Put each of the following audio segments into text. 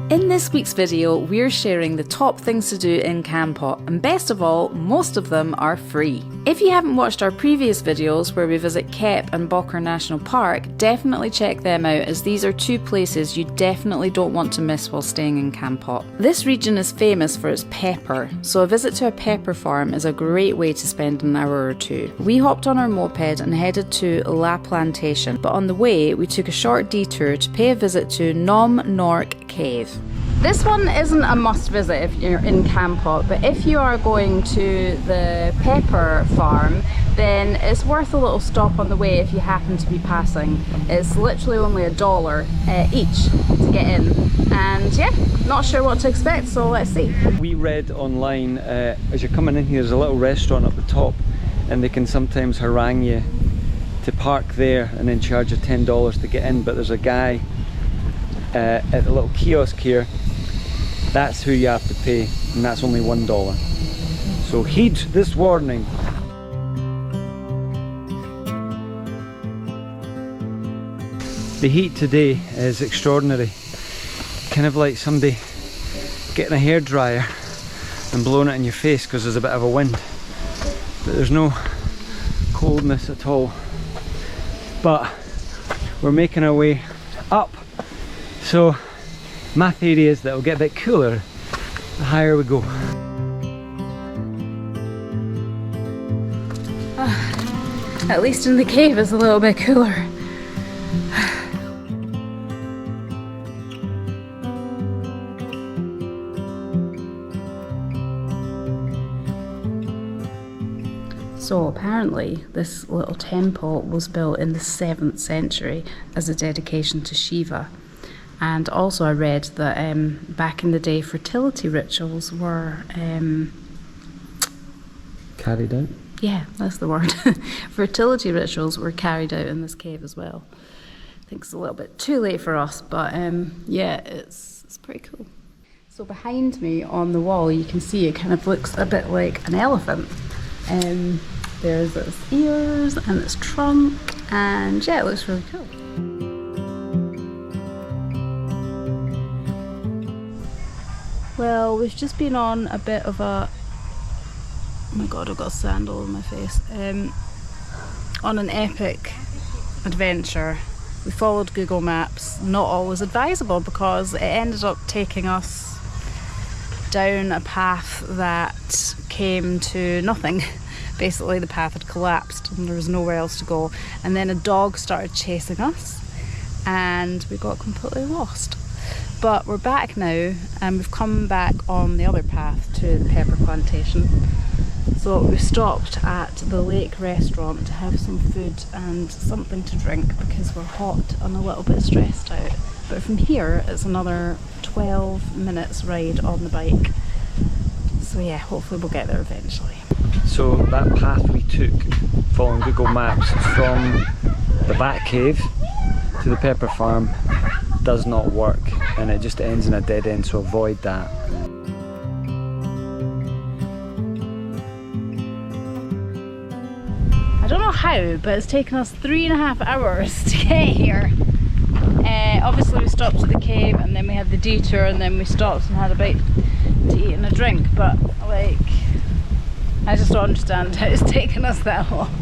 In this week's video, we're sharing the top things to do in Kampot, and best of all, most of them are free. If you haven't watched our previous videos where we visit Kep and Bokor National Park, definitely check them out, as these are two places you definitely don't want to miss while staying in Kampot. This region is famous for its pepper, so a visit to a pepper farm is a great way to spend an hour or two. We hopped on our moped and headed to Plantation, but on the way we took a short detour to pay a visit to Phnom Chhngok Cave. This one isn't a must visit if you're in Kampot, but if you are going to the pepper farm, then it's worth a little stop on the way if you happen to be passing. It's literally only $1 each to get in, and yeah, not sure what to expect, so let's see. We read online, as you're coming in here, there's a little restaurant up the top, and they can sometimes harangue you to park there and then charge you $10 to get in, but there's a guy at the little kiosk here. That's who you have to pay, and that's only $1. So heed this warning. The heat today is extraordinary. Kind of like somebody getting a hairdryer and blowing it in your face because there's a bit of a wind. But there's no coldness at all. But we're making our way up. So my theory is that it'll get a bit cooler the higher we go. At least in the cave it's a little bit cooler. So apparently this little temple was built in the 7th century as a dedication to Shiva. And also I read that back in the day fertility rituals were Carried out? Yeah, that's the word. Fertility rituals were carried out in this cave as well. I think it's a little bit too late for us, but yeah, it's pretty cool. So behind me on the wall you can see it kind of looks a bit like an elephant. There's its ears and its trunk, and yeah, it looks really cool. Well, we've just been on a bit of a, oh my god, I've got sand all over my face, on an epic adventure. We followed Google Maps, not always advisable because it ended up taking us down a path that came to nothing. Basically the path had collapsed and there was nowhere else to go, and then a dog started chasing us and we got completely lost. But we're back now, and we've come back on the other path to the pepper plantation. So we stopped at the lake restaurant to have some food and something to drink because we're hot and a little bit stressed out. But from here it's another 12 minutes ride on the bike. So yeah, hopefully we'll get there eventually. So that path we took following Google Maps from the back cave to the pepper farm does not work, and it just ends in a dead end, so avoid that. I don't know how, but it's taken us 3.5 hours to get here. Obviously we stopped at the cave and then we had the detour and then we stopped and had a bite to eat and a drink, but like, I just don't understand how it's taken us that long.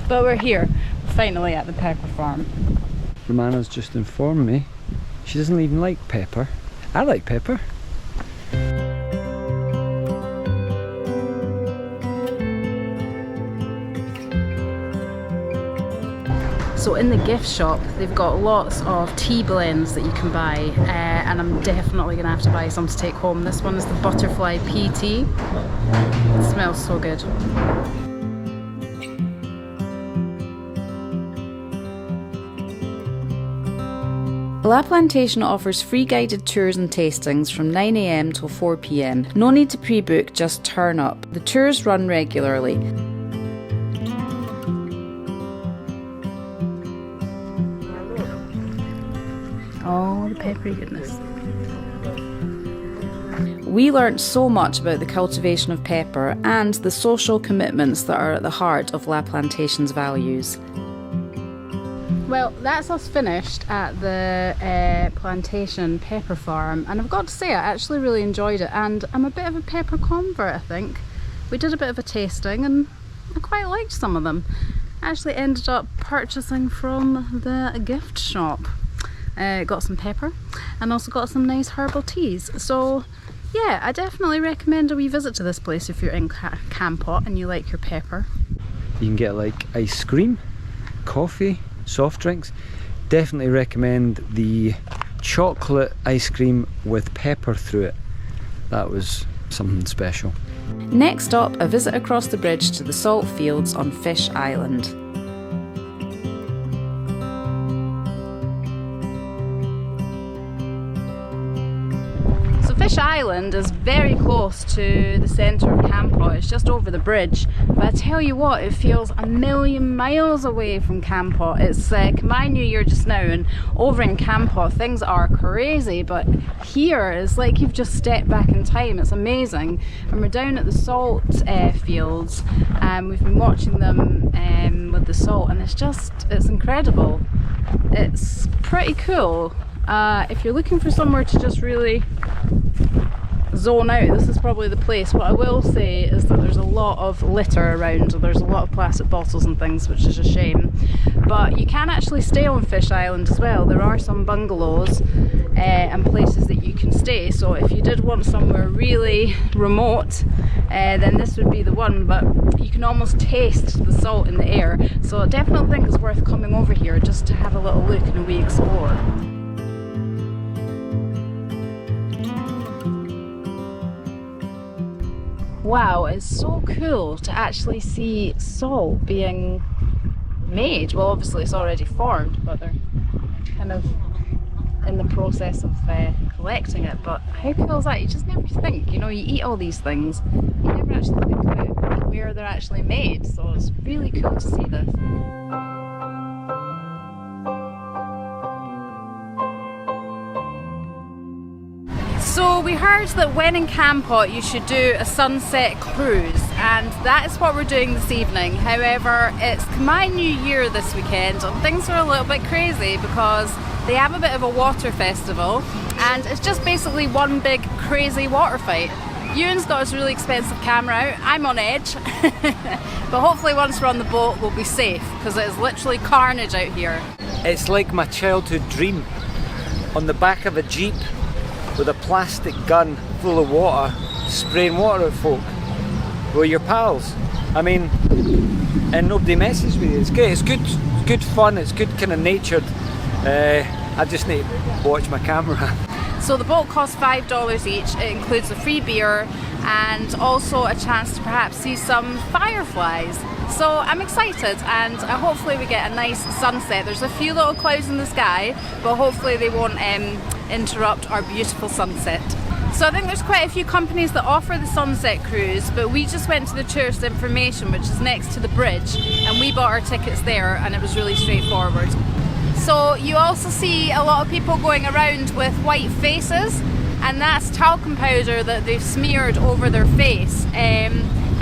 But we're here, finally at the pepper farm. Romana's just informed me she doesn't even like pepper. I like pepper. So in the gift shop they've got lots of tea blends that you can buy, and I'm definitely going to have to buy some to take home. This one is the butterfly pea tea. It smells so good. Plantation offers free guided tours and tastings from 9 AM till 4 PM. No need to pre-book, just turn up. The tours run regularly. Oh, the peppery goodness. We learnt so much about the cultivation of pepper and the social commitments that are at the heart of Plantation's values. Well, that's us finished at the Plantation pepper farm, and I've got to say I actually really enjoyed it, and I'm a bit of a pepper convert, I think. We did a bit of a tasting and I quite liked some of them. I actually ended up purchasing from the gift shop. Got some pepper and also got some nice herbal teas. So yeah, I definitely recommend a wee visit to this place if you're in Kampot and you like your pepper. You can get like ice cream, coffee, soft drinks. Definitely recommend the chocolate ice cream with pepper through it. That was something special. Next up, a visit across the bridge to the salt fields on Fish Island. Fish Island is very close to the centre of Kampot. It's just over the bridge, but I tell you what, it feels a million miles away from Kampot. It's Khmer New Year just now, and over in Kampot things are crazy, but here it's like you've just stepped back in time. It's amazing. And we're down at the salt fields, and we've been watching them with the salt, and it's incredible. It's pretty cool. If you're looking for somewhere to just really zone out, this is probably the place. What I will say is that there's a lot of litter around. There's a lot of plastic bottles and things, which is a shame. But you can actually stay on Fish Island as well. There are some bungalows and places that you can stay. So if you did want somewhere really remote, then this would be the one. But you can almost taste the salt in the air. So I definitely think it's worth coming over here just to have a little look and a wee explore. Wow, it's so cool to actually see salt being made. Well, obviously it's already formed, but they're kind of in the process of collecting it. But how cool is that? You just never think, you know, you eat all these things, you never actually think about where they're actually made. So it's really cool to see this. So we heard that when in Kampot you should do a sunset cruise, and that is what we're doing this evening. However, it's Khmer New Year this weekend and things are a little bit crazy because they have a bit of a water festival, and it's just basically one big crazy water fight. Ewan's got his really expensive camera out, I'm on edge, but hopefully once we're on the boat we'll be safe because it is literally carnage out here. It's like my childhood dream, on the back of a jeep with a plastic gun full of water, spraying water at folk with your pals. I mean, and nobody messes with you. It's good. It's good fun. It's good kind of natured. I just need to watch my camera. So the boat costs $5 each. It includes a free beer and also a chance to perhaps see some fireflies. So I'm excited, and hopefully we get a nice sunset. There's a few little clouds in the sky, but hopefully they won't interrupt our beautiful sunset. So I think there's quite a few companies that offer the sunset cruise, but we just went to the tourist information, which is next to the bridge, and we bought our tickets there, and it was really straightforward. So you also see a lot of people going around with white faces, and that's talcum powder that they've smeared over their face.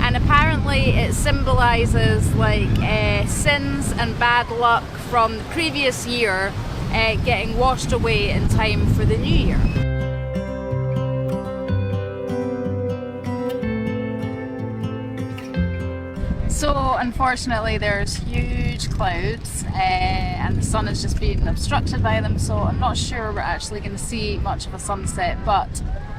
And apparently it symbolises like sins and bad luck from the previous year getting washed away in time for the new year. So unfortunately there's huge clouds and the sun is just being obstructed by them, so I'm not sure we're actually going to see much of a sunset, but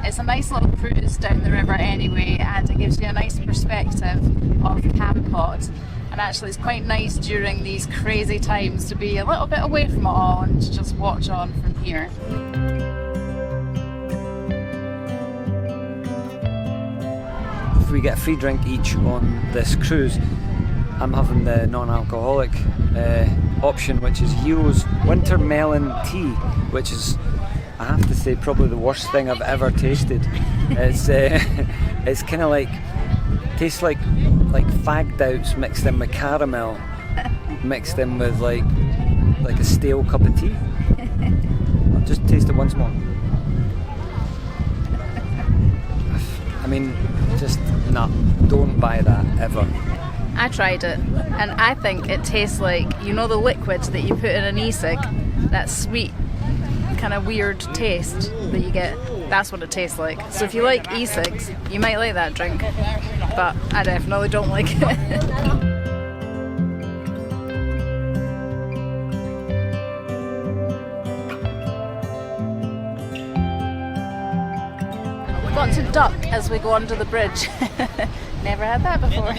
it's a nice little cruise down the river anyway, and it gives you a nice perspective of Kampot. And actually it's quite nice during these crazy times to be a little bit away from it all and to just watch on from here. If we get a free drink each on this cruise, I'm having the non-alcoholic option, which is Yo's Winter Melon Tea, which is, I have to say, probably the worst thing I've ever tasted. It's kind of like, tastes like fagged outs mixed in with caramel, mixed in with like a stale cup of tea. I'll just taste it once more. I mean, just nah, don't buy that ever. I tried it and I think it tastes like, you know, the liquid that you put in an e-cig, that sweet kind of weird taste that you get. That's what it tastes like. So if you like e-cigs, you might like that drink, but I definitely don't like it. Got to duck as we go under the bridge. Never had that before.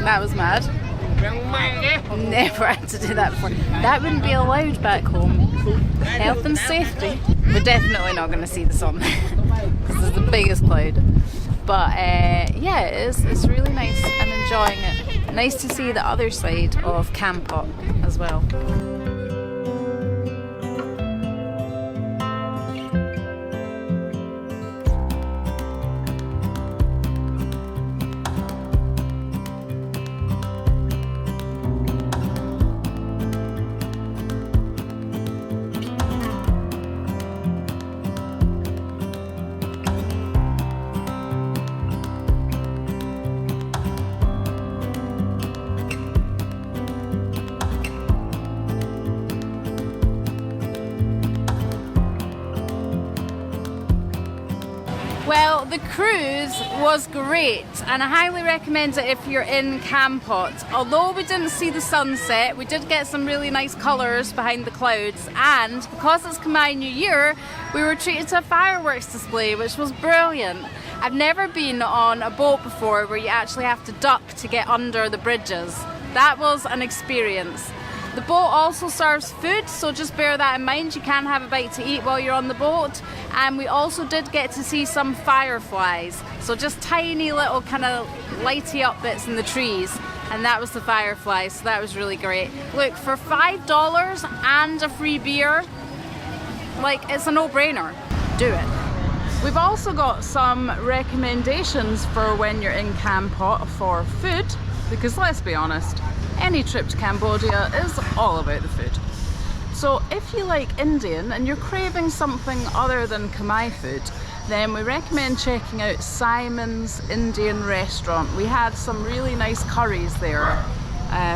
That was mad. Never had to do that before. That wouldn't be allowed back home. Health and safety. We're definitely not going to see the sun because it's the biggest cloud. But yeah, it's really nice. I'm enjoying it. Nice to see the other side of Kampot as well. Well, the cruise was great and I highly recommend it if you're in Kampot. Although we didn't see the sunset, we did get some really nice colours behind the clouds, and because it's Khmer New Year, we were treated to a fireworks display, which was brilliant. I've never been on a boat before where you actually have to duck to get under the bridges. That was an experience. The boat also serves food, so just bear that in mind. You can have a bite to eat while you're on the boat. And we also did get to see some fireflies. So just tiny little kind of lighty up bits in the trees. And that was the fireflies, so that was really great. Look, for $5 and a free beer, like, it's a no-brainer. Do it. We've also got some recommendations for when you're in Kampot for food, because let's be honest, any trip to Cambodia is all about the food. So if you like Indian and you're craving something other than Khmer food, then we recommend checking out Simon's Indian restaurant. We had some really nice curries there,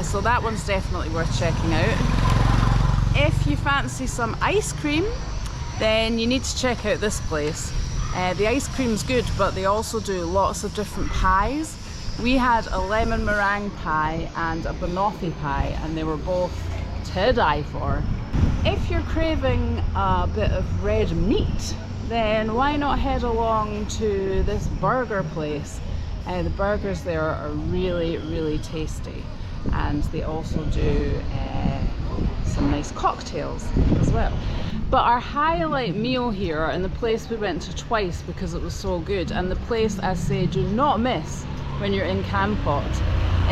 so that one's definitely worth checking out. If you fancy some ice cream, then you need to check out this place. The ice cream's good, but they also do lots of different pies. We had a lemon meringue pie and a banoffee pie, and they were both to die for. If you're craving a bit of red meat, then why not head along to this burger place. The burgers there are really, really tasty, and they also do some nice cocktails as well. But our highlight meal here, and the place we went to twice because it was so good, and the place I say do not miss when you're in Kampot,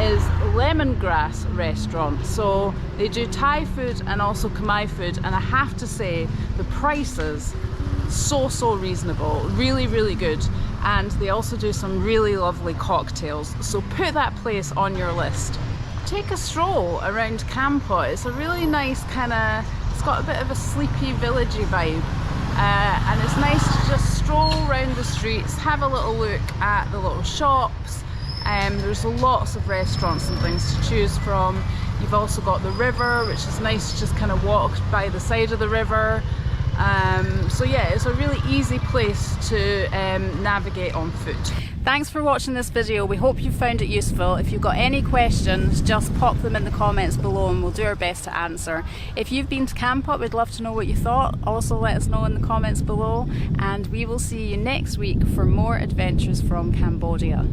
is Lemongrass Restaurant. So they do Thai food and also Khmer food, and I have to say the prices so reasonable, really, really good, and they also do some really lovely cocktails, so put that place on your list. Take a stroll around Kampot. It's a really nice kind of, it's got a bit of a sleepy villagey vibe, and it's nice to just stroll around the streets, have a little look at the little shops. There's lots of restaurants and things to choose from. You've also got the river, which is nice to just kind of walk by the side of the river. So yeah, it's a really easy place to navigate on foot. Thanks for watching this video. We hope you found it useful. If you've got any questions, just pop them in the comments below and we'll do our best to answer. If you've been to Kampot, we'd love to know what you thought. Also let us know in the comments below, and we will see you next week for more adventures from Cambodia.